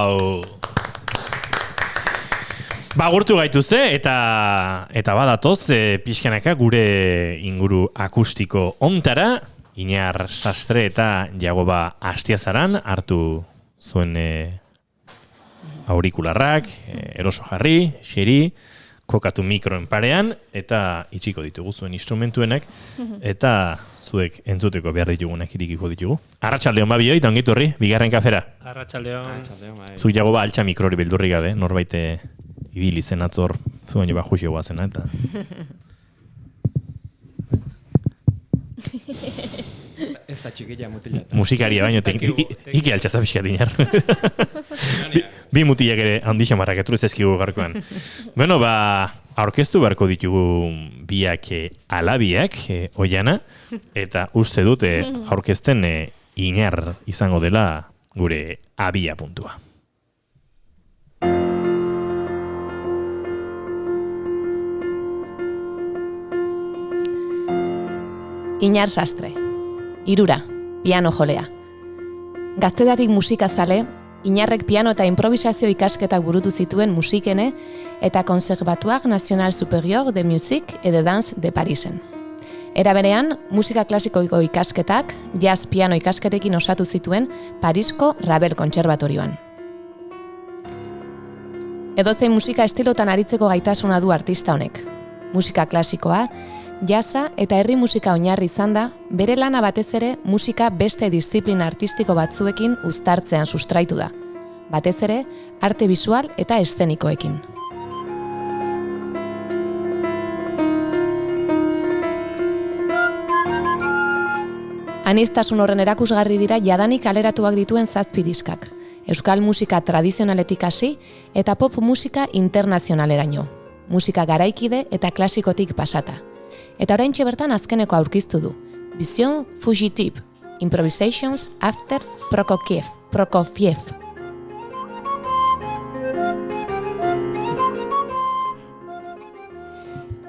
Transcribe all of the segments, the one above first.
Wow! Gurtu gaituzte eta badatoz pixkanaka gure inguru akustiko ontara, Iñar Sastre eta Jagoba Astiazaran hartu zuen aurikularrak, eroso jarri, xeri, kokatu mikroen parean, eta itxiko ditugu zuen instrumentuenak, eta zuek entzuteko behar ditugunak irikiko ditugu. Arratsaldeon babioi, eta ongitu horri, bigarren kafera. Arratsaldeon. Zuk Jagoba altxa mikrori beldurri gabe, norbait ibili zen atzor, zuen joba jusio guazena, eta... Ez da txikilla mutila. Musikaria baino, iki altxaza pixka dinar. Bi mutilak ere handixo marrakatu ez ezkigu garkoan. Bueno, aurkeztu beharko ditugu biak alabiak, oiana, eta uste dut aurkezten Iñar izango dela gure abia puntua. Iñar Sastre, hirura, piano jolea. Gaztedatik musikazale, Iñarrek piano eta improvisazio ikasketak burutu zituen musikene eta Conservatoire National Supérieur de Musique et de Danse de Parisen. Era berean, musika klasikoiko ikasketak, jazz piano ikasketekin osatu zituen Parisko Ravel Kontserbatorioan. Edozein musika estilotan aritzeko gaitasuna du artista honek. Musika klasikoa, jazza eta herri musika oinarri izan da, bere lana batez ere musika beste diziplina artistiko batzuekin uztartzean sustraitu da. Batez ere, arte bisual eta eszenikoekin. Aniztasun horren erakusgarri dira jadanik kaleratuak dituen 7 diskak. Euskal musika tradizionaletik hasi eta pop musika internazionaleraino. Musika garaikide eta klasikotik pasata. Eta oraintxe bertan azkeneko aurkeztu du. Vision Fugitive, Improvisations After Prokofiev.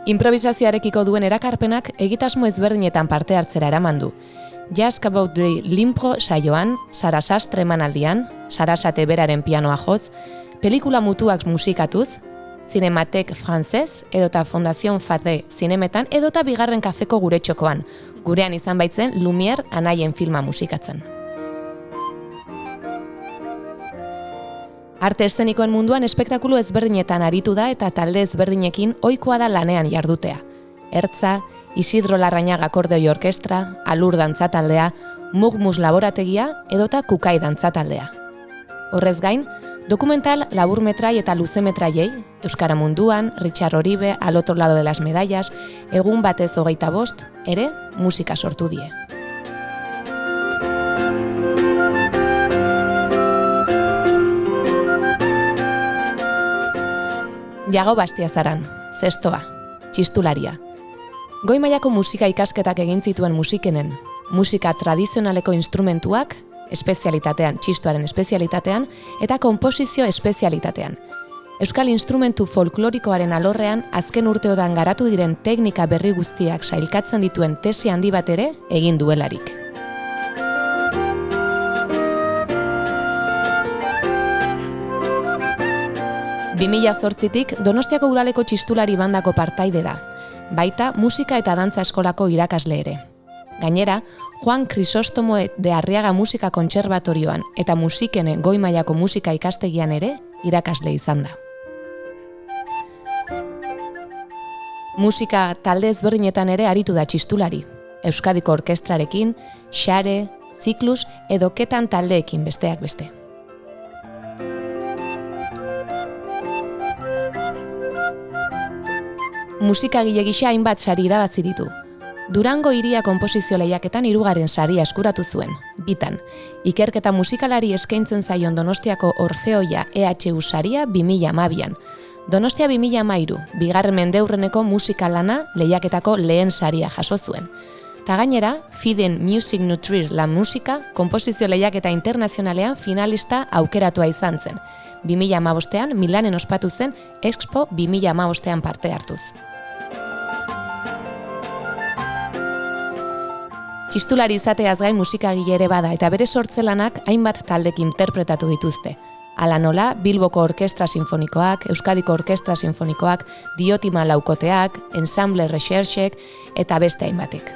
Improvisazioarekiko duen erakarpenak egitasmo ezberdinetan parte hartzera eraman du. Jazz About the Limpro saioan, Sara Sastre emanaldian, Sarasate beraren pianoa joz, pelikula mutuak musikatuz, Cinematek Frances edota Fondation Fade zinemetan edota bigarren kafeko gure txokoan, gurean izan baitzen Lumière anaien filma musikatzen. Arte eszenikoen munduan espektakulu ezberdinetan aritu da eta talde ezberdinekin ohikoa da lanean jardutea. Ertza, Isidro Larrañaga akordeoi orkestra, Alur dantza taldea, Mugmus laborategia edota Kukai dantza taldea. Horrez gain, dokumental laburmetrai eta luzemetraiei, Euskara munduan, Richard Oribe, Al otro lado de las medallas, egun batez 25, ere musika sortu die. Jagoba Astiazaran, zestoa, txistularia. Goi mailako musika ikasketak egin zituen musikenen, musika tradizionaleko instrumentuak, espezialitatean, txistuaren espezialitatean, eta konposizio espezialitatean. Euskal instrumentu folklorikoaren alorrean azken urteotan garatu diren teknika berri guztiak sailkatzen dituen tesi handi bat ere egin duelarik. ...2008tik Donostiako udaleko txistulari bandako partaide da, baita musika eta dantza eskolako irakasle ere. Gainera, Juan Crisostomo de Arriaga Musika Kontserbatorioan eta musikene goi mailako musika ikastegian ere irakasle izan da. Musika talde ezberdinetan ere aritu da txistulari. Euskadiko orkestrarekin, Xare, Ziklus edo Ketan taldeekin besteak beste. Musikagile gisa hainbat sari irabazi ditu. Durango hiria konposizio lehiaketan 3. saria eskuratu zuen, bitan. Ikerketa musikalari eskaintzen zaion Donostiako Orfeoia EHU saria 2012an. Donostia 2013, bigarren mendeurreneko musikalana lehiaketako lehen saria jaso zuen. Ta gainera, Fiden Music Nutrir la Musika konposizio lehiaketa internazionalean finalista aukeratua izan zen. 2015an Milanen ospatu zen Expo 2015an parte hartuz. Txistulari izateaz gain musikagile ere bada eta bere sortzelanak hainbat taldek interpretatu dituzte. Hala nola, Bilboko Orkestra Sinfonikoak, Euskadiko Orkestra Sinfonikoak, Diotima Laukoteak, Ensemble Recherchek eta beste hainbatek.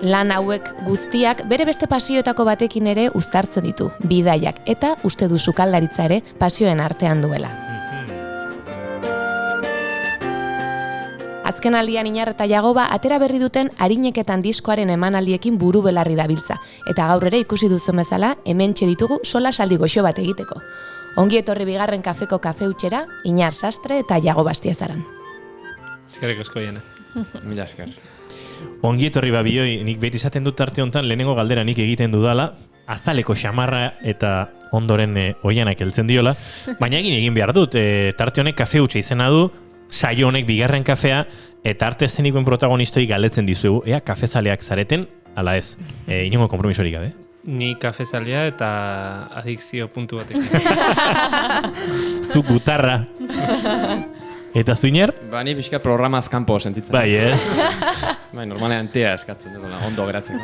Lan hauek guztiak bere beste pasioetako batekin ere uztartzen ditu, bidaiak, eta uste du sukaldaritza ere pasioen artean duela. Azken aldian Iñar eta Jagoba atera berri duten Arineketan diskoaren emanaldiekin buru belarri dabiltza, eta gaur ere ikusi duzen bezala, hementxe ditugu solasaldi goxo bat egiteko. Ongi etorri bigarren kafeko kafe utxera, Iñar Sastre eta Jagoba Astiazaran. Eskerrik asko jena. Mila esker. Ongi etorri babioi, nik beti izaten dut tarte honetan, lehenengo galdera nik egiten dudala, azaleko xamarra eta ondoren oianak heltzen diola, baina egin behar dut, tarte honek kafe utxe izena du, saio honek bigarren kafea, eta arte eszenikoen protagonistoi galdetzen dizuegu, ea kafezaleak zareten, ala ez, inongo kompromisorik gabe. Ni kafezalea eta adikzio puntu batekin. Zu gutarra. Eta zuiner? Ba, ni pixka programaz kanpo sentitzen. Bai, ez? Bai, normalean tea eskatzen dut, ondo geratzeko.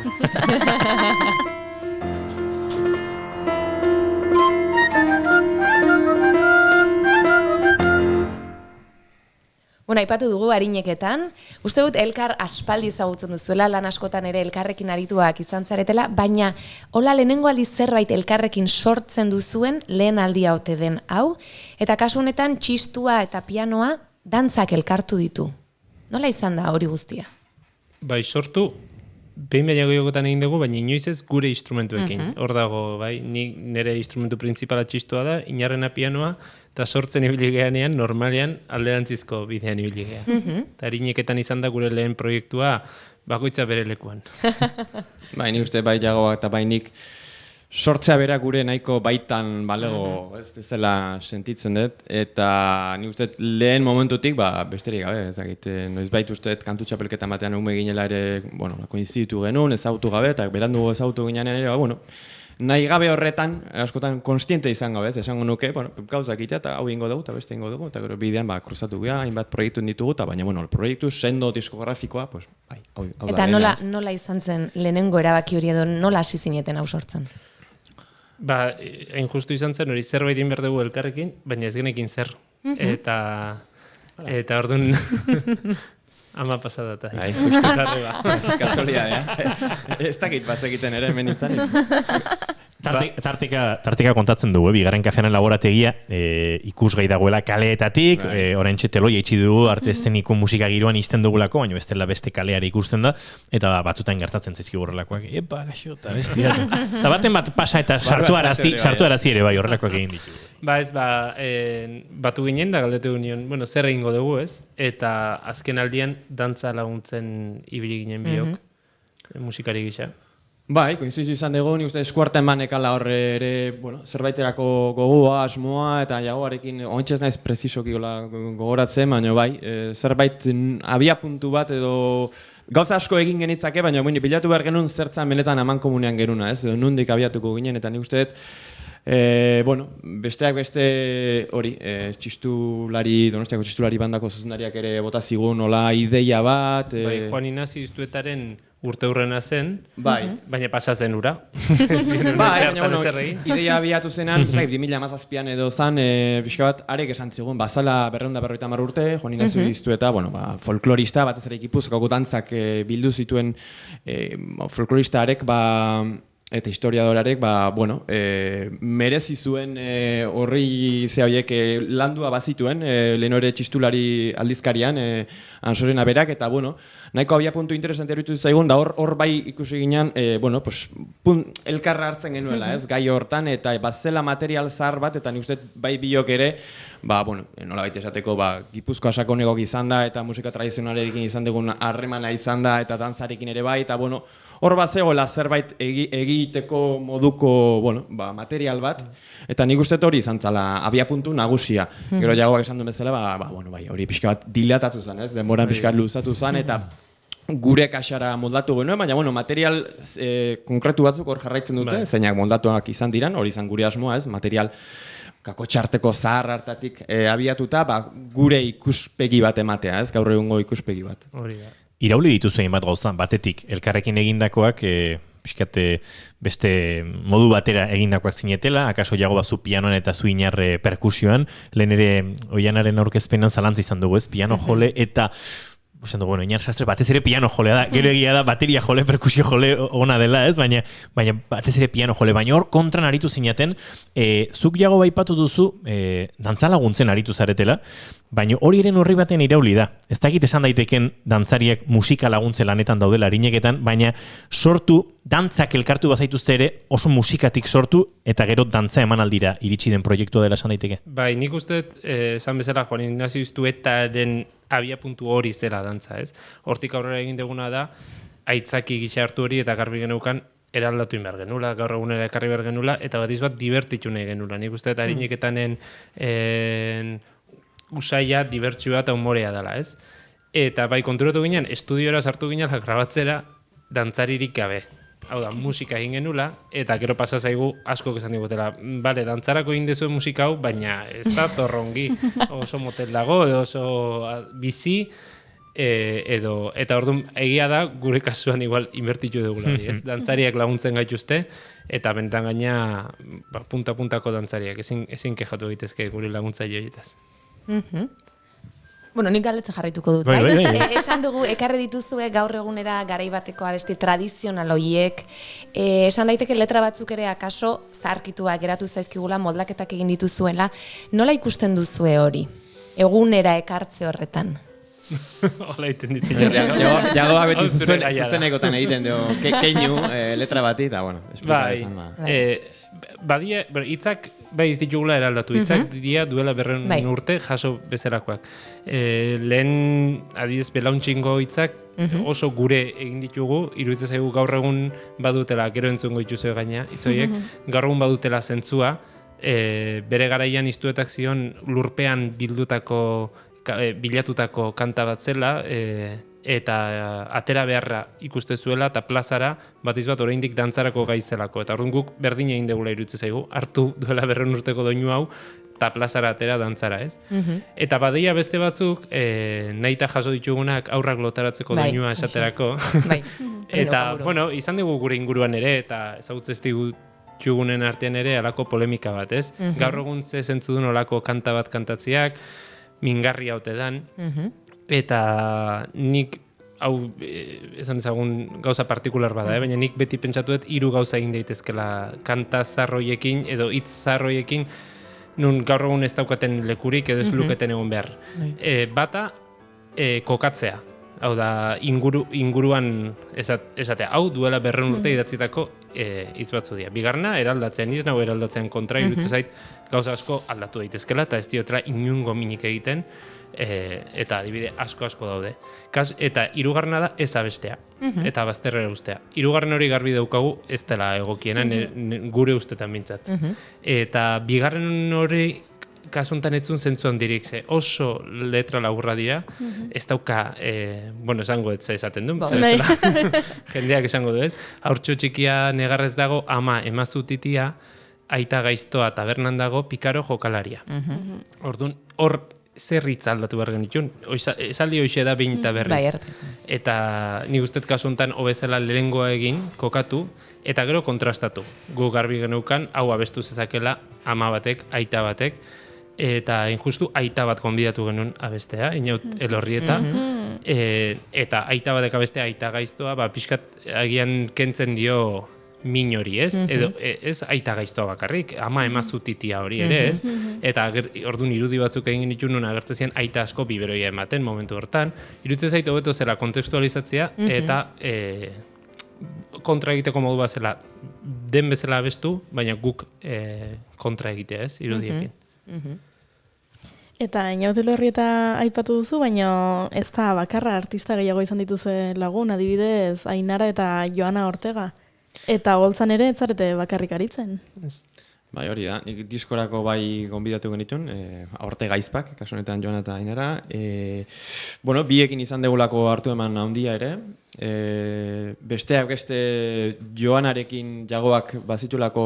Bueno, aipatu dugu Arineketan, uste dut elkar aspaldi ezagutzen duzuela, lan askotan ere elkarrekin arituak izan zaretela, baina hola lehenengo aldiz zerbait elkarrekin sortzen duzuen lehen aldia ote den hau, eta kasu honetan txistua eta pianoa dantzak elkartu ditu. Nola izan da hori guztia? Bai, sortu, behin gehiagotan egin dugu, baina inoiz ez gure instrumentuekin. Hor dago, bai, nire instrumentu printzipala txistua da, Inarrena pianoa, eta sortzen ibili geanean, normalean alderantzizko bidean ibili gea. Eta Arineketan izan da gure lehen proiektua bakoitza bere lekuan. Bai, ni uste bai Jagoa eta bai nik sortzea bera gure nahiko baitan balego ez bezala sentitzen dut, eta ni uste lehen momentutik besterik gabe, ezagit, noizbait uste kantu txapelketa batean ume ginela ere, bueno, koinziditu genuen, ezagutu gabe, eta berandu ezagutu ginean ere, bueno, nahi gabe horretan, askotan konstiente izan gabe, esango nuke, bueno, gauzak itea, eta hau ingo dugu, eta beste ingo dugu, eta gero bidean kruzatu gara, hainbat proiektu ditugu, eta baina, bueno, proiektu sendo diskografikoa, pues, bai, hau da. Eta nola izan zen lehenengo erabaki hori edo nola hasi zineten hau sortzen? Ba, hain justu izan zen, hori zerbait egin behar dugu elkarrekin, baina ez genekin zer. Eta orduan ama pasada eta. Bai, justu jarri ba. Kasualidadea. Ez dakit bazekiten ere hemen nintzen. Tartika kontatzen dugu, bigarren kafearen laborategia ikusgai dagoela kaleetatik, oraintxe teloia itxi dugu arte eszeniko musika giroan izten dugulako, baina bestela beste kaleari ikusten da, eta batzutan gertatzen zaizkigu horrelakoak. Epa, gaixo, eta bestia. Eta baten bat pasa eta sartuarazi ere bai horrelakoak egin ditugu. Ba ez, batu ginen da galdetu ginen, bueno, zer egingo dugu ez, eta azken aldian dantza laguntzen ibili ginen biok, musikari gisa. Bai, koinzitu izan dugu, ni uste eskuarten manekala horre ere, bueno, zerbaiterako gogoa, asmoa, eta Jagoarekin ontsa ez naiz prezisoki gogoratzen, baina bai, zerbait abia puntu bat edo gauza asko egin genitzake, baina bilatu behar genuen zertzan benetan amankomunean geruna, ez? Nondik abiatuko ginen, eta nik uste dut, bueno, besteak beste hori, Donostiako txistulari bandako zuzendariak ere bota zigun, hola ideia bat. Bai, Juan Ignacio Iztuetaren urteurrena zen, bai. Baina pasatzen ura. Bai, baina ideia abiatu zenan, 2017an edo zan, pixka bat, arek esan zigun, bazala 250 urte, Juan Ignacio Iztueta, bueno, folklorista, batez ere Gipuzkoako dantzak bildu zituen folklorista arek, eta historiadorarek, bueno, merezi zuen horri zehoiek landua bazituen, lehen ere txistulari aldizkarian, Ansorena berak, eta, bueno, nahiko abia puntu interesante eruditu zaigun, da hor bai ikusi ginen, bueno, pues, elkarra hartzen genuela, ez, gai hortan, eta bazela material zahar bat, eta nik uste bai biok ere, bueno, nola baita esateko, Gipuzkoa sakonegok izan da, eta musika tradizionalekin izan dugun harremana izan da, eta dantzarekin ere bai, eta, bueno, hor bat zegoela zerbait egiteko moduko, bueno, material bat, eta nik uste hori izan zala abiapuntu nagusia. Gero Jagoak esan duen bezala, bueno, hori pixka bat dilatatu zen, ez? Denboran pixka bat luzatu zen, eta gure kaxara moldatu genuen, baina, bueno, material konkretu batzuk hor jarraitzen dute, zeinak moldatuak izan diran, hori izan gure asmoa, ez? Material kakotxarteko zahar hartatik abiatuta, gure ikuspegi bat ematea, ez? Gaur egungo ikuspegi bat. Hori da. Irauli dituzu egin bat gauza, batetik, elkarrekin egindakoak pixkate beste modu batera egindakoak zinetela, akaso jago bazu pianoan eta zu inarre perkusioan, lehen ere Oianaren aurkezpenan zalantza izan dugu ez, piano jole eta bueno, Iñar Sastre batez ere piano jolea da, gero egia da bateria jole, perkusio jole ona dela, ez? Baina batez ere piano jole, baina hor kontran aritu zinaten, zuk jago baipatu duzu, dantza laguntzen aritu zaretela, baina hori eren horri baten irauli da. Ez dakit esan daiteken dantzariak musika laguntze lanetan daudela harineketan, baina sortu, dantzak elkartu bazaituzte ere oso musikatik sortu eta gero dantza emanaldira iritsi den proiektua dela esan daiteke. Bai, nik uste esan bezala Juan Ignacio Iztuetaren abia puntu hori zela dantza, ez? Hortik aurrera egin deguna da, aitzaki gisa hartu hori eta garbi geneukan eraldatu inbar genula, gaur egunera ekarri behar genula, eta badiz bat divertitu nahi genula. Nik uste eta harineketanen usaia, dibertsioa eta humorea dela, ez? Eta bai, konturatu ginen, estudiora sartu ginen, grabatzera dantzaririk gabe. Hau da, musika egin genula, eta gero pasa zaigu asko esan digutela. Bale, dantzarako egin dezuen musika hau, baina ez da torrongi. Oso motel dago, edo oso bizi, eta orduan egia da, gure kasuan igual inbertitu dugula. Ez? Dantzariak laguntzen gaituzte, eta bentan gaina punta-puntako dantzariak. Ezin kejatu egitezke gure laguntzaile horietaz. Bueno, nik galdetzen jarraituko dut, bai? Esan dugu, ekarri dituzue gaur egunera garaibateko abesti tradizional horiek. Esan daiteke letra batzuk ere akaso zaharkituak geratu zaizkigula moldaketak egin dituzuela. Nola ikusten duzue hori? Egunera ekartze horretan? Hola egiten ditu. Jagoa beti zuzenekotan egiten dugu, keinu letra bati, eta bueno, esplika izan ba. Badia, hitzak bai ez ditugula eraldatu, hitzak dira duela 200 urte jaso bezalakoak. Lehen adibidez belauntxingo hitzak oso gure egin ditugu, iruditzen zaigu gaur egun badutela, gero entzungo dituzue gaina, hitzoiek, gaur egun badutela zentzua, bere garaian Iztuetak zion lurpean bilatutako kanta bat zela, eta atera beharra ikuste zuela eta plazara batiz bat oraindik dantzarako gaizelako. Eta orduan guk berdin egin degula iruditzen zaigu, hartu duela 200 urteko doinu hau eta plazara atera dantzara, ez? Eta badia beste batzuk, nahita jaso ditugunak aurrak lotaratzeko doinua esaterako. Eta, bueno, izan dugu gure inguruan ere, eta ezagutzen ez ditugunen artean ere alako polemika bat, ez? Gaur egun ze zentzu duen olako kanta bat kantatziak, mingarri haute dan, eta nik, hau, esan dezagun gauza partikular bada, baina nik beti pentsatu dut 3 gauza egin daitezkela kanta zarroiekin edo hitz zarroiekin, nun gaur egun ez daukaten lekurik edo ez luketen egon behar. Bata, kokatzea. Hau da, inguruan esatea, hau duela 200 urte idatzitako hitz batzu dira. Bigarna, eraldatzean, iz nago eraldatzean kontra, iruditzen zait gauza asko aldatu daitezkela, eta ez diotela inungo minik egiten, eta adibide asko daude. Eta 3. da ez abestea, eta bazterrera ustea. 3. hori garbi daukagu ez dela egokiena, gure ustetan bintzat. Eta 2. hori kasuntan etzun zentzu handirik, ze oso letra laburra dira, ez dauka, bueno, esango ez esaten du, jendeak esango du ez, haurtxo txikia negarrez dago, ama emazu titia, aita gaiztoa tabernan dago, pikaro jokalaria. Orduan, hor zer hitz aldatu behar genitun, esaldi hoxe da 20 eta berriz. Eta nik ustez kasuntan hobezela lehengoa egin, kokatu, eta gero kontrastatu. Gu garbi geneukan, hau abestu zezakela ama batek, aita batek, eta injustu aita bat gonbidatu genuen abestea, inaut Elorrieta, eta aita batek abestea aita gaiztoa, pixkat agian kentzen dio min hori, ez? Edo ez aita gaiztoa bakarrik, ama emazu titia hori ere, ez? Eta orduan irudi batzuk egin ditu nun agertzen aita asko biberoia ematen momentu hortan. Iruditzen zait hobeto zela kontekstualizatzea eta kontra egiteko modu bat zela den bezala abestu, baina guk kontra egitea, ez? Irudiekin. Eta Inaut Elorrieta aipatu duzu, baina ez da bakarra artista gehiago izan dituzue lagun, adibidez Ainara eta Joana Ortega. Eta holtzan ere ez zarete bakarrik aritzen. Bai, hori da. Nik diskorako bai gonbidatu genitun, Ortega Aizpak, kasu honetan Joana eta Ainara. Bueno, biekin izan degulako hartu eman handia ere. Besteak beste Joanarekin jagoak bazitulako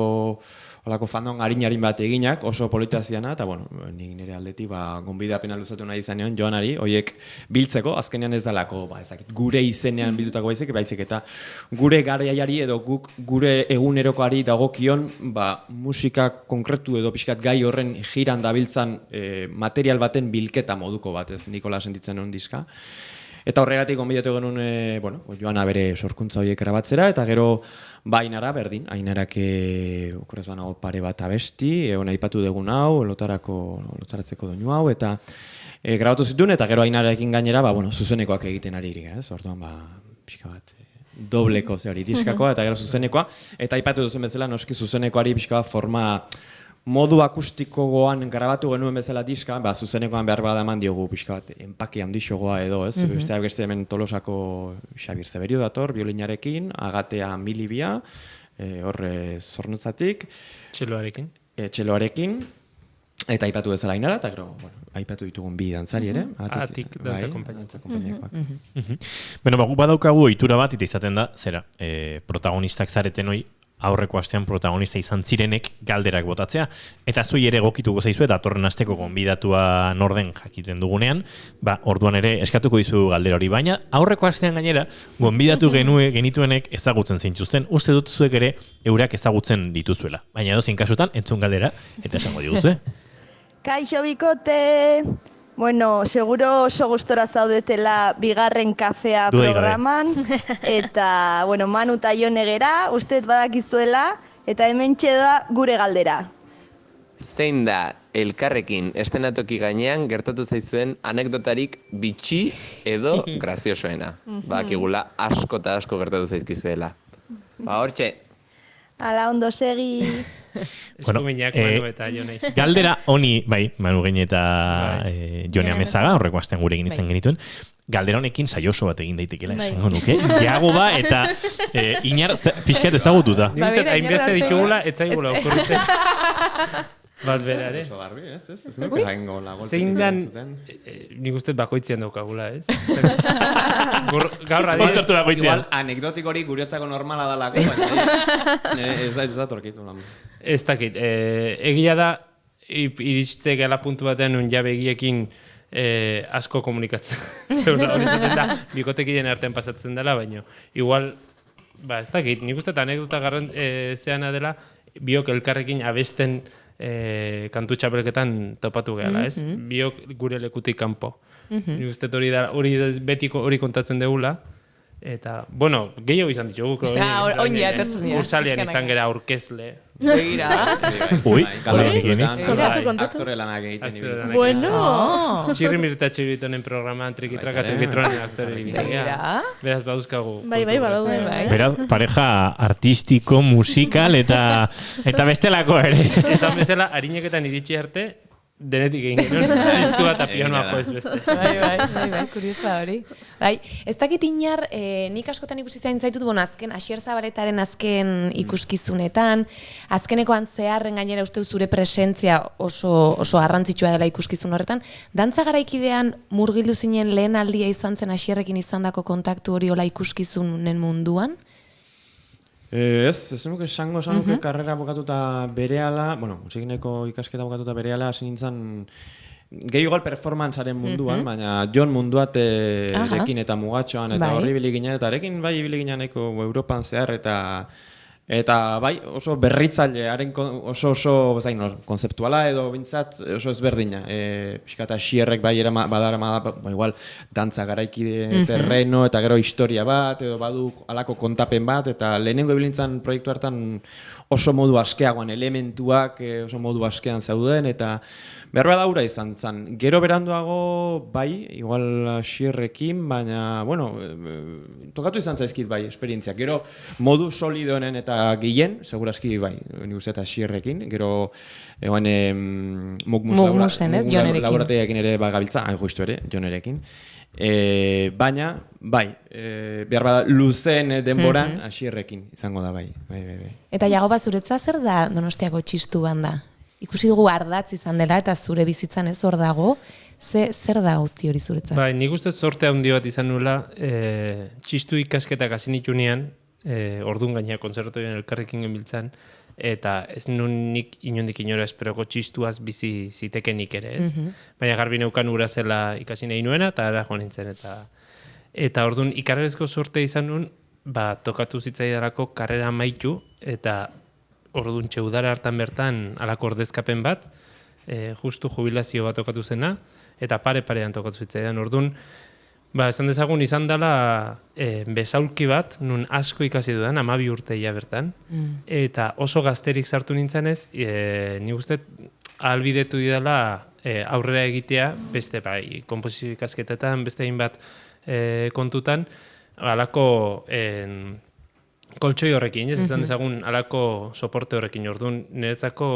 olako fandom harin bat eginak, oso politaziana, eta bueno, nik nire aldetik gonbidapena luzatu nahi izan nion Joanari, hoiek biltzeko, azkenean ez dalako, gure izenean bildutako baizik eta gure garaiari edo gure egunerokoari dagokion, musika konkretu edo pixkat gai horren jiran dabiltzan material baten bilketa moduko bat, ez Nikola sentitzen hon diska. Eta horregatik gonbidatu genuen, Joana bere sorkuntza horiek erabatzera, eta gero Ainara berdin, Ainarak okorrez banago pare bat abesti, aipatu dugun hau, lotaratzeko doinu hau, eta grabatu zituen, eta gero Ainararekin gainera, zuzenekoak egiten ari irik, ez? Orduan, pixka bat, dobleko hori diskakoa, eta gero zuzenekoa, eta aipatu duzen bezala, noski zuzenekoari pixka bat forma modu akustikogoan grabatu genuen bezala diska, zuzenekoan behar bada eman diogu pixka bat, empaki handixogoa edo, ez? Beste hemen Tolosako Xabir Zeberio dator, biolinarekin, Agatea Milibia, horre Zornotzatik. Txeloarekin. Eta aipatu bezala Ainara, eta gero, aipatu ditugun bi dantzari ere. Atik dantza konpainiakoak. Guk badaukagu ohitura bat, eta izaten da, protagonistak zareten hoi, aurreko astean protagonista izan zirenek galderak botatzea, eta zui ere egokituko zaizu eta atorren asteko gonbidatua norden jakiten dugunean, orduan ere eskatuko dizu galdera hori, baina aurreko astean gainera gonbidatu genituenek ezagutzen zintuzten, uste dut zuek ere eurak ezagutzen dituzuela. Baina edozein kasutan entzun galdera eta esango diguzue. Kaixo bikote! Bueno, seguro oso gustora zaudetela bigarren kafea programan, eta, Manu eta Jonegera, usteet badakizuela, eta hementxe da gure galdera. Zein da elkarrekin estenatoki gainean gertatu zaizuen anekdotarik bitxi edo graziosoena? Badakigula asko eta asko gertatu zaizkizuela. Hortxe. Ala ondo segi. Eskuminak Manu eta Jonei. Galdera honi, Manu Geine eta Jone Amezaga, horreko astean gurekin izan genituen, galdera honekin saioso bat egin daitekela esango nuke. Jago eta inar pixkat ezagututa. Nik uste hainbeste ditugula, etzaigula okurritzen. Bat berare. Oso garbi, ez nuke jaingo la golpe. Zein dan, nik uste bakoitzean daukagula, ez? Gaur kontzertu bakoitzean. Igual anekdotik hori guretzako normala dalako, baina ez da torkitu lan. Ez dakit, egia da, iriste gala puntu batean un jabe egiekin asko komunikatzen. Hori zaten da, bikotekiden artean pasatzen dela, baina igual, ez dakit, nik uste eta anekdota zeana dela, biok elkarrekin abesten kantu txapelketan topatu gehala, ez? Biok gure lekutik kanpo. Nik uste hori betiko hori kontatzen degula, eta, gehiago izan ditugu. Oinea, atertzen dira. Ursalian izan gera aurkezle. Begira. Ui, aktore lanak egiten ibiltzen. Bueno. Txirri mirtatxe bitonen programan trikitronen aktore ibitea. Beraz, bauzkagu. Bai, badaude. Beraz, pareja artistiko, musikal eta bestelako ere. Esan bezala, harineketan iritsi arte, denetik egin genuen, ziztua eta pianoa joez beste. Bai, kuriosa hori. Bai, ez dakit inar, nik askotan ikusi zain zaitut, azken Asier Zabaletaren azken ikuskizunetan, azkenekoan zeharren gainera uste zure presentzia oso garrantzitsua dela ikuskizun horretan, dantza garaikidean murgildu zinen lehen aldia izan zen Asierrekin izandako kontaktu hori hola ikuskizunen munduan? Ez nuke esango karrera bukatuta berehala, musikineko ikasketa bukatuta berehala, hasi nintzen gehi igual performantzaren munduan, baina Jon munduat erekin eta mugatxoan, eta horri biliginen, eta erekin bai biliginen eko Europan zehar, eta bai oso berritzaile, oso konzeptuala edo bintzat oso ezberdina. Piskata Xierrek bai badara igual dantza garaikide terreno eta gero historia bat, edo badu alako kontapen bat, eta lehenengo ebilintzan proiektu hartan oso modu askeagoan elementuak oso modu askean zeuden, eta behar bada ura izan zen. Gero beranduago bai, igual Xierrekin, baina, tokatu izan zaizkit bai, esperientziak. Gero modu solidoenen eta gehien, seguraski bai, nik uste eta Xierrekin, gero Mugmusen, ez, Jonerekin. Laborategiakin ere bagabiltza, justu ere, Jonerekin. Baina, bai, behar bada luzen denboran Xierrekin izango da bai. Eta Jagoba, zuretza zer da Donostiako txistu banda? Ikusi dugu ardatz izan dela eta zure bizitzan ez hor dago, zer da guzti hori zuretzat? Bai, nik uste sorte handi bat izan nula, txistu ikasketak hasi nitunean, ordun gaina kontzertoen elkarrekin genbiltzan, eta ez nun nik inondik inora esperoko txistuaz bizi zitekenik ere, ez? Baina garbi neukan ura zela ikasi nahi nuena, eta ara joan nintzen, eta orduan ikarrezko sorte izan nun, tokatu zitzaidarako karrera amaitu, eta orduan udara hartan bertan alako ordezkapen bat, justu jubilazio bat tokatu zena, eta pare-parean tokatu zitzaidan. Orduan, esan dezagun izan dela besaulki bat, nun asko ikasi dudan, 12 urteia bertan, eta oso gazterik sartu nintzenez, ni uste ahalbidetu didala aurrera egitea, beste konposizio ikasketetan, beste hainbat kontutan, alako koltsoi horrekin, ez izan dezagun alako soporte horrekin, orduan niretzako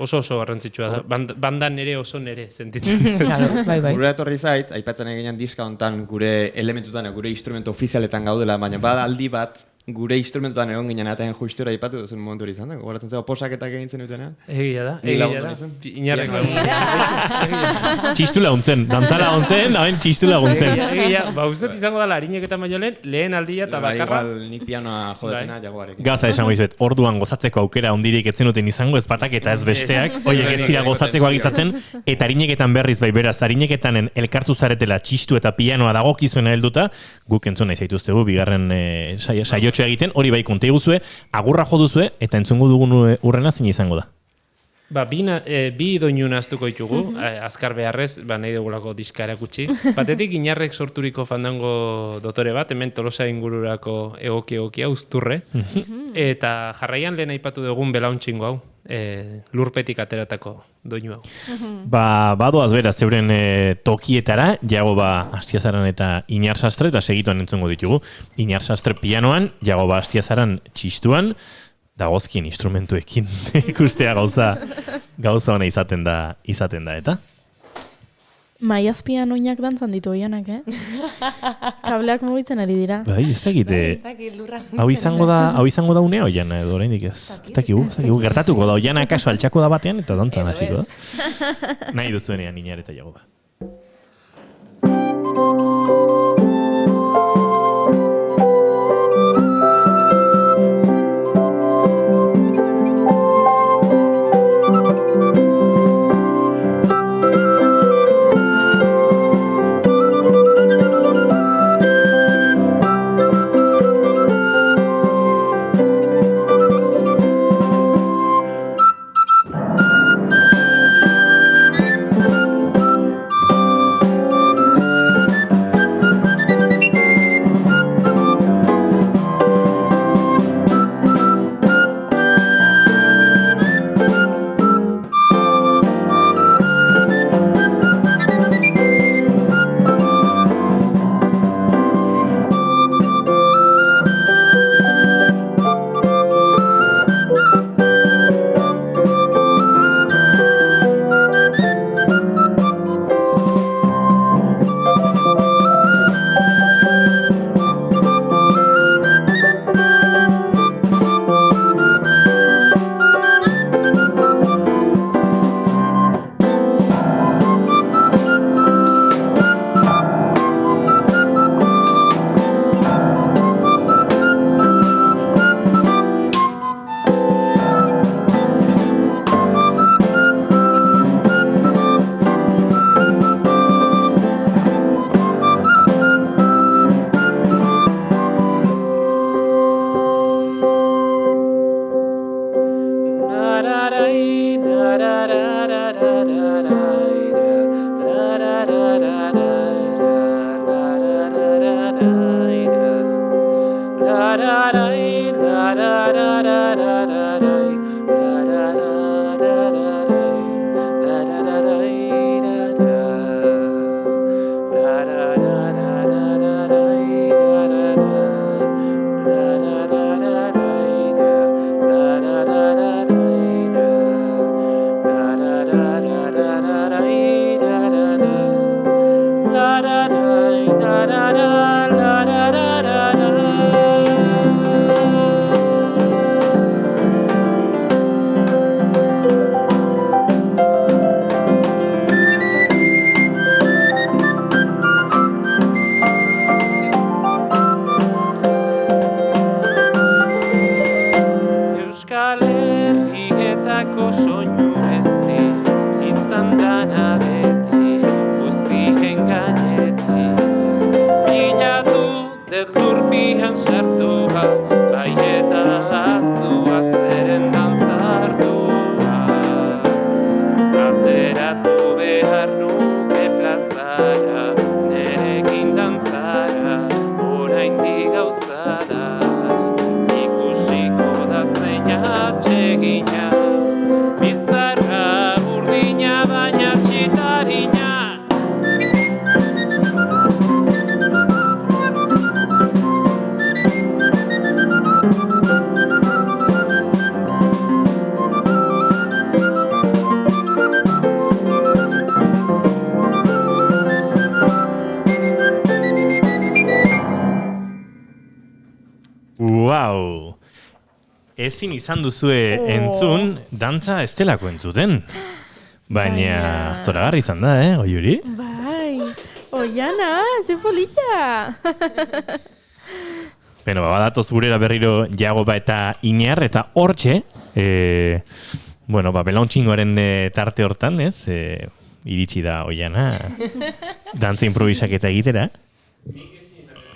oso garrantzitsua da. Banda nere oso nere sentitzen. Bai. Gure etorri zait, aipatzen eginean diska hontan gure elementutan, gure instrumento ofizialetan gaudela, baina bada aldi bat gure instrumentuan egon ginen atean justura aipatu duzen momentu hori izan da. Gogoratzen zego posaketak egin zen dutenean. Egia da. Inarrek Txistu laguntzen, dantza laguntzen, da ben txistu laguntzen. Egia, ustet izango da larinek eta baino lehen aldia eta bakarra. Igual nik pianoa jodetena jagoarekin. Gaza esango izuet, orduan gozatzeko aukera ondirik etzen duten izango ez batak eta ez besteak, oiek ez dira gozatzekoak izaten, eta harineketan berriz beraz, harineketanen elkartu zaretela txistu eta pianoa dagokizuena helduta, guk entzun nahi zaituztegu, bigarren saio egiten, hori bai konta iguzue, agurra jo duzue, eta entzungo dugun urrena zein izango da. Bi doinun aztuko ditugu, azkar beharrez, nahi dugulako diska erakutsi. Batetik, Inarrek sorturiko fandango dotore bat, hemen Tolosa ingururako egokia uzturre, eta jarraian lehen aipatu dugun belauntxingo hau, lurpetik ateratako doinu hau. Badoaz beraz, zeuren tokietara, jago Astiazaran eta Inar Sastre, eta segituan entzungo ditugu. Inar Sastre pianoan, jago Astiazaran txistuan, dagozkien instrumentuekin ikustea gauza ona izaten da, eta? Maiazpian oinak dantzan ditu oianak, Kableak mugitzen ari dira. Bai, ez dakit. Hau izango da unea oian, edo oraindik ez. Ez dakigu. Gertatuko da oiana kaso altxako da batean, eta dantzan hasiko da. Nahi duzuenean Inar eta jago ba. Gaueko soinu ezti, izan dana beti, guztien gainetik. Bilatu dut lurpian sartua, bai eta azua zerendan zartua. Ateratu behar nuke plazara, nerekin dantzara, oraindik gauza da. Ikusiko da zein atsegina, bizarra burdina baina txitarina. Wow! Ezin izan duzue entzun, dantza ez delako entzuten. Baina zoragarri izan da, Oiuri? Bai, Oiana, ze polita! Beno, badatoz gurera berriro Jagoba eta Iñar, eta hortxe, belauntxingoaren tarte hortan, iritsi da Oiana, dantza improvisaketa egitera.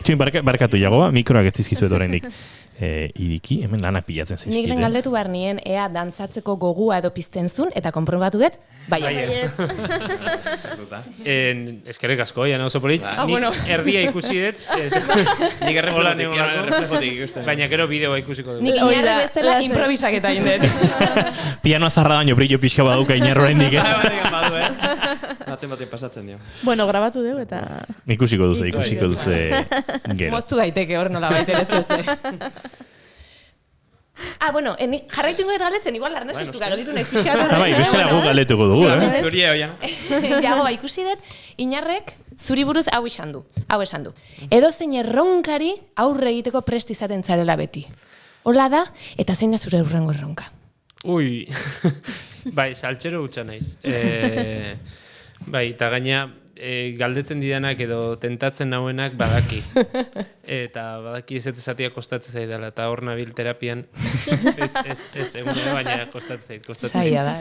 Txin, barkatu Jagoba, mikroak ez dizkizuet oraindik. Iriki, hemen lanak pilatzen zaizkit. Nik den galdetu behar nien, ea dantzatzeko gogua edo pizten zuen, eta konprobatu dut, baiet. Eskerrik asko, Oiana oso polit. Nik erdia ikusi dut. Nik erreflejotik ikusten. Baina gero bideoa ikusiko dut. Nik Iñarre bezala improvisaketa egin dut. Pianoa zarra baino brillo pixka baduka Iñar oraindik ez. Baten pasatzen dio. Bueno, grabatu dugu eta... Ikusiko duzu gero. Moztu daiteke hor nola baita ere zeuze. Nik jarraitu ingo galetzen, igual arnaz iztuka galitu nahiz pixka. Bai, bestela guk galetuko dugu, Zuri, Oiana. Jagoba, ikusi dut, Iñarrek zuri buruz hau esan du. Edo zein erronkari aurre egiteko prest izaten zarela beti. Hola da, eta zein da zure urrengo erronka. Ui, bai, saltxero gutxa naiz. Bai, eta gaina galdetzen didanak edo tentatzen nauenak badaki. Eta badaki ez esatia kostatzen zaidala, eta hor nabil terapian ez egune, baina kostatzen zaid. Zaila da,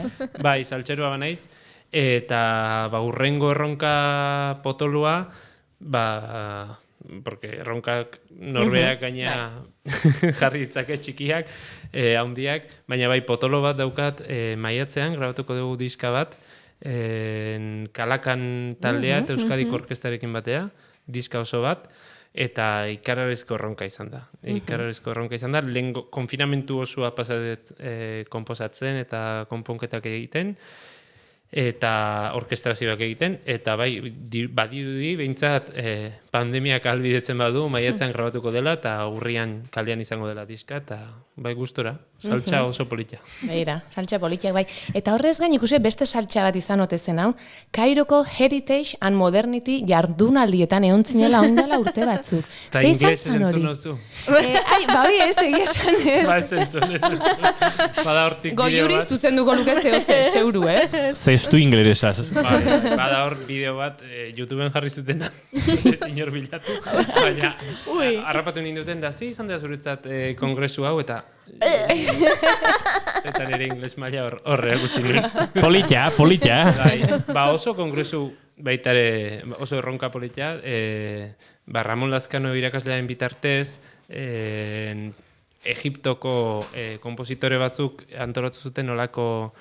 Bai, saltxeroa banaiz, eta urrengo erronka potolua, porque erronkak norbeak gaina jarri ditzake txikiak, handiak, baina bai potolo bat daukat maiatzean, grabatuko dugu diska bat, Kalakan taldea eta Euskadiko orkestarekin batea, diska oso bat, eta ikararezko erronka izan da. Lehen konfinamentu osoa pasadet konposatzen eta konponketak egiten, eta orkestrazioak egiten, eta bai, badirudi, behintzat, pandemiak ahalbidetzen badu, maiatzean grabatuko dela, eta urrian kalean izango dela diska, eta bai gustora, saltxa oso polita. Beira, saltxa politiak bai. Eta horrez gain ikusi beste saltxa bat izan otezen hau, Kairoko Heritage and Modernity jardunaldietan egon zinela ondala urte batzuk. Eta inglez entzun oso. Hori ez, egia esan ez. Ba ez entzun. Bada hortik bideo bat. Goiuriz zuzenduko luke zeuru, Zestu inglesaz. Bada hor bideo bat, YouTubeen jarri zutena, ez inor bilatu. Baina, harrapatu ninduten da, izan da zuretzat kongresu hau, eta nire ingles maila horre gutxi nuen. Polita. Oso kongresu baitare, oso erronka polita, Ramon Lazkano irakaslearen bitartez, Egiptoko kompositore batzuk antolatu zuten olako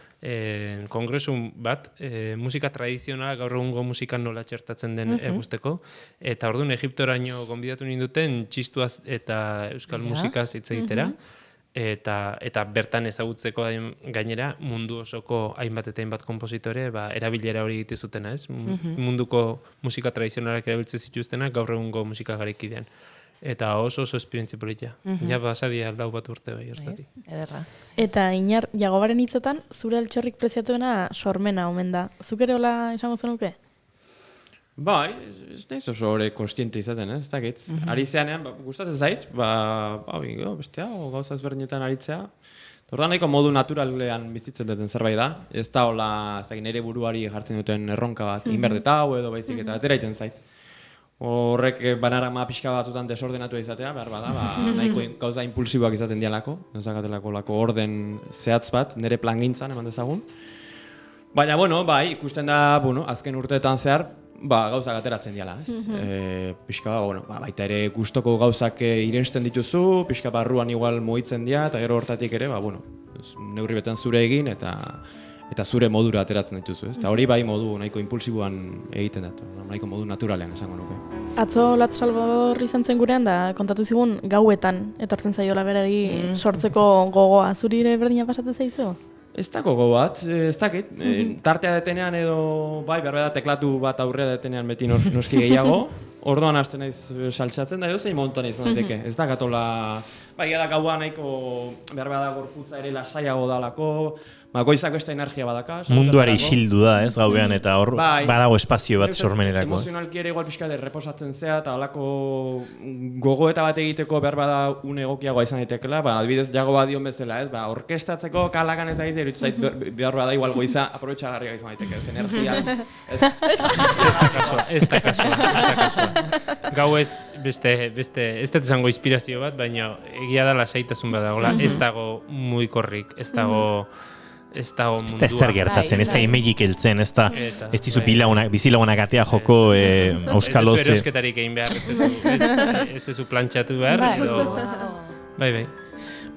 kongresu bat, musika tradizionala gaur egungo musikan nola txertatzen den guzteko, eta orduan Egiptoraino gonbidatu ninduten txistuaz eta euskal musikaz hitz egitera, eta bertan ezagutzeko gainera mundu osoko hainbat eta hainbat kompositore erabilera hori egite zutena, ez? Munduko musika tradizionalak erabiltzen zituztenak gaur egungo musika garaikidean. Eta oso esperientzia politia. Ja, basadia lau bat urte bai, hortatik. Ederra. Eta Iñar, Jagobaren hitzetan, zure altxorrik preziatuena sormena omen da. Zuk ere hola esango zenuke? Bai, ez nahiz oso hori konstiente izaten, ez dakit. Ari zeanean, gustatzen zait, bestea, gauza ezberdinetan aritzea. Ordan nahiko modu naturalean bizitzen duten zerbait da. Ez da hola, ez dakit, nire buruari jartzen duten erronka bat, inberdeta hau edo baizik eta atera iten zait. Horrek banarama pixka batzutan desordenatua izatea, behar bada, nahiko gauza impulsiboak izaten dialako, ezakatelako lako orden zehatz bat, nire plangintzan eman dezagun. Baina, bai, ikusten da, azken urteetan zehar, gauzak ateratzen diala, ez? Pixka baita ere gustoko gauzak irensten dituzu, pixka barruan igual moitzen dira, eta gero hortatik ere, neurri betan zure egin, eta zure modura ateratzen dituzu, ez? Eta hori bai modu nahiko impulsiboan egiten dut, nahiko modu naturalean esango nuke. Atzo Lat Salvador izan zen gurean da kontatu zigun gauetan etortzen zaiola berari sortzeko gogoa. Zuri ere berdina pasatzen zaizu? Ez dako gogo bat, ez dakit. Tartea detenean edo, behar da teklatu bat aurrea detenean beti noski gehiago. Orduan hasten naiz saltsatzen da edo zein montan izan daiteke. Ez da gatola, da gaua nahiko behar da gorputza ere lasaiago dalako, goizak beste energia badaka. Munduari isildu da, ez, gauean, eta hor badago espazio bat sormenerako. Emozionalki ere igual pixka reposatzen zea, eta halako gogoeta bat egiteko behar bada une egokiagoa izan daitekela, adibidez jago badion bezala, ez, orkestatzeko kalakan ez dagiz, erutu zait behar bada igual goiza aprobetxagarria izan daiteke, ez energia. Ez da kasua. Gau ez beste, ez dut zango inspirazio bat, baina egia da lasaitasun bat dagoela, ez dago muikorrik, ez dago mundua. Ez da zer gertatzen, ez da imegik heltzen, ez da dizu bizilagunak atea joko auskaloze. Ez duzu erosketarik egin behar, ez duzu plantxatu behar, edo... Bai.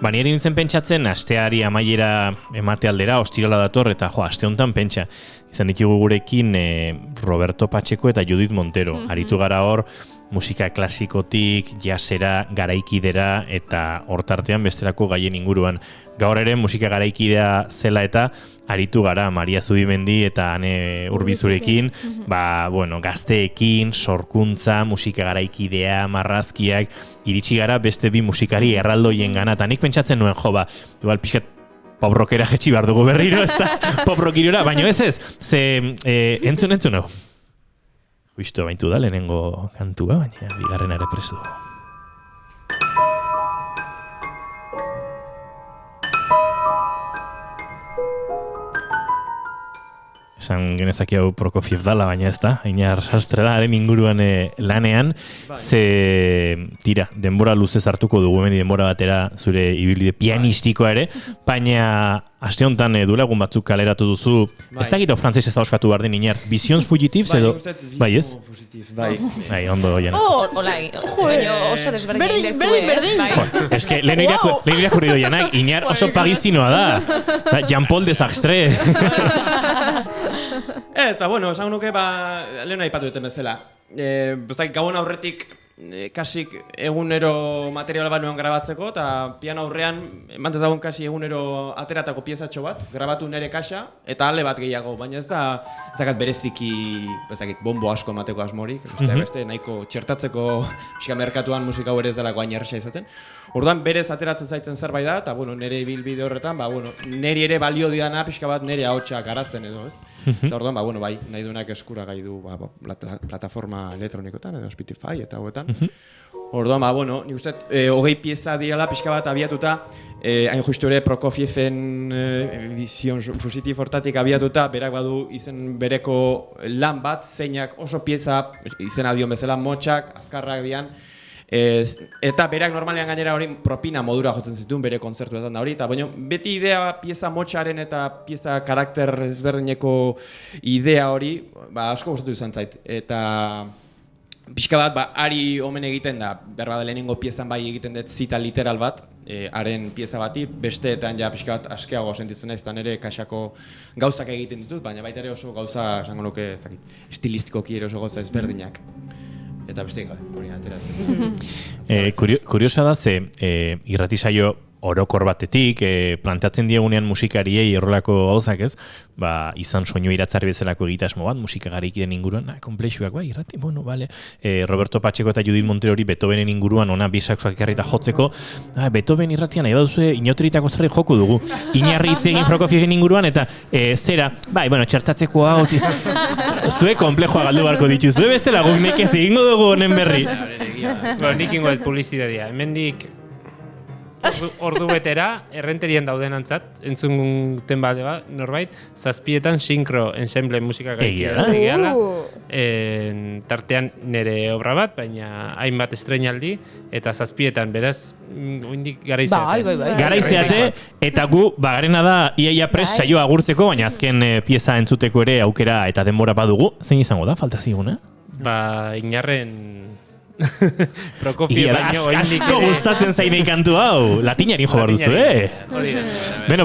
Nire nintzen pentsatzen, asteari amaiera emate aldera, ostirala dator, eta aste honetan pentsa. Izan ditugu gurekin Roberto Pacheco eta Judith Montero. Aritu gara hor, musika klasikotik, jazzera, garaikidera, eta hortartean besterako gaien inguruan. Gaur ere musika garaikidea zela eta aritu gara Maria Zubimendi eta Ane Urbizurekin, gazteekin, sorkuntza, musika garaikidea, marrazkiak, iritsi gara beste bi musikari erraldoien gana, eta nik pentsatzen nuen, igual pixkat pop rockera jetxi behar dugu berriro, ez da pop rockirora, baina ez, ze entzun hau. Justo baintu da lehenengo kantua, baina bigarrena ere prestu dugu. Esan genezaki hau Prokofiev dala, baina ez da, Ainar Sastre da, haren inguruan lanean, ze tira, denbora luzez hartuko dugu, hemen denbora batera zure ibilbide pianistikoa ere, baina aste honetan duela egun batzuk kaleratu duzu, ez da gito frantzez ez da oskatu behar den Inar, Visions Fugitifs edo, bai ez? Bai, ondo oian. Oso desberdin dezue. Berdin. Ez que lehen irakurri doianak, Inar oso pagizinoa da, Jean-Paul Desastre. Ez, esan nuke, lehen aipatu duten bezala. Gabon aurretik kasik egunero material bat nuen grabatzeko, eta piano aurrean, emantez dagoen kasi egunero ateratako piezatxo bat, grabatu nire kaxa, eta alde bat gehiago, baina ez da zakat bereziki bombo asko emateko asmorik, beste nahiko txertatzeko pixka merkatuan musika hau ere ez delako hain erresa izaten. Orduan berez ateratzen zaitzen zerbait da, eta nire ibilbide horretan, niri ere balio didana pixka bat nire ahotsa garatzen edo, ez? Eta orduan, bai, nahi duenak eskura gai du plataforma elektronikotan edo Spotify eta hauetan. Orduan, nik uste, 20 pieza direla pixka bat abiatuta, hain justu ere Prokofieven Vision Fugitif hortatik abiatuta, berak badu izen bereko lan bat, zeinak oso pieza izena dion bezala motxak, azkarrak dian, eta berak normalean gainera hori propina modura jotzen zituen bere kontzertuetan da hori, eta baina beti idea pieza motxaren eta pieza karakter ezberdineko idea hori asko gustatu izan zait, eta pixka bat, ari omen egiten da, behar bada lehenengo piezan bai egiten dut zita literal bat, haren pieza bati, besteetan ja pixka bat askeago sentitzen ez, eta nire kaxako gauzak egiten ditut, baina baita ere oso gauza, esango nuke, estilistikoki ere oso gauza ezberdinak. Eta beste gabe, hori ateratzen. Kuriosa da, ze irratisaio orokor batetik, plantatzen diegunean musikariei horrelako gauzak ez, izan soinu iratzarri bezalako egitasmo bat, musika garaikideen inguruan, komplexuak, irrati, bale. Roberto Pacheco eta Judith Montero hori Beethovenen inguruan, ona bisaksoak ekarrita jotzeko, Beethoven irratian nahi baduzue inoturitako zerri joko dugu, Inarri hitz egin Prokofieven inguruan, eta zera, txertatzeko hau, zue komplexua galdu barko ditu, zue beste laguk nekez egingo dugu honen berri. Nik ingo dut publizitatea, hemendik ordu betera, errenterien daudenantzat, entzunten balde norbait, 7etan sinkro ensemble musikak egiala. Tartean nire obra bat, baina hainbat estreinaldi, eta 7etan, beraz, oindik garaizeate. Bai. Garaizeate, eta gu, bagarena da, iaia pres saioa agurtzeko, baina azken pieza entzuteko ere aukera eta denbora badugu. Zein izango da, falta ziguna? Inarren Prokofiev baino asko gustatzen zainei kantu hau. Latinari jo behar duzu, Beno,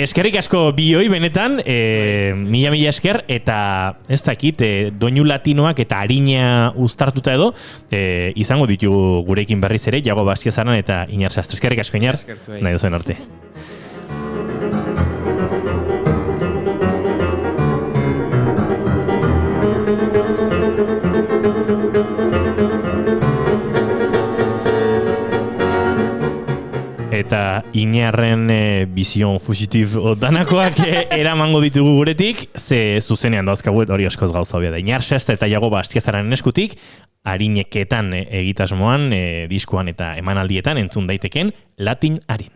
eskerrik asko bioi benetan, mila esker, eta ez dakit, doinu latinoak eta harina uztartuta edo, izango ditugu gurekin berriz ere, Jago Bastiazaran eta Iñar Sastre. Eskerrik asko, Iñar, nahi duzuen arte. Eta Iñarren bizion fugitib danakoak eramango ditugu guretik, ze zuzenean dauzkagu hori askoz gauza hobea da. Iñar Sastre eta Jago Bastiazaren eskutik, harineketan egitasmoan, diskoan eta emanaldietan entzun daiteken Latin harin.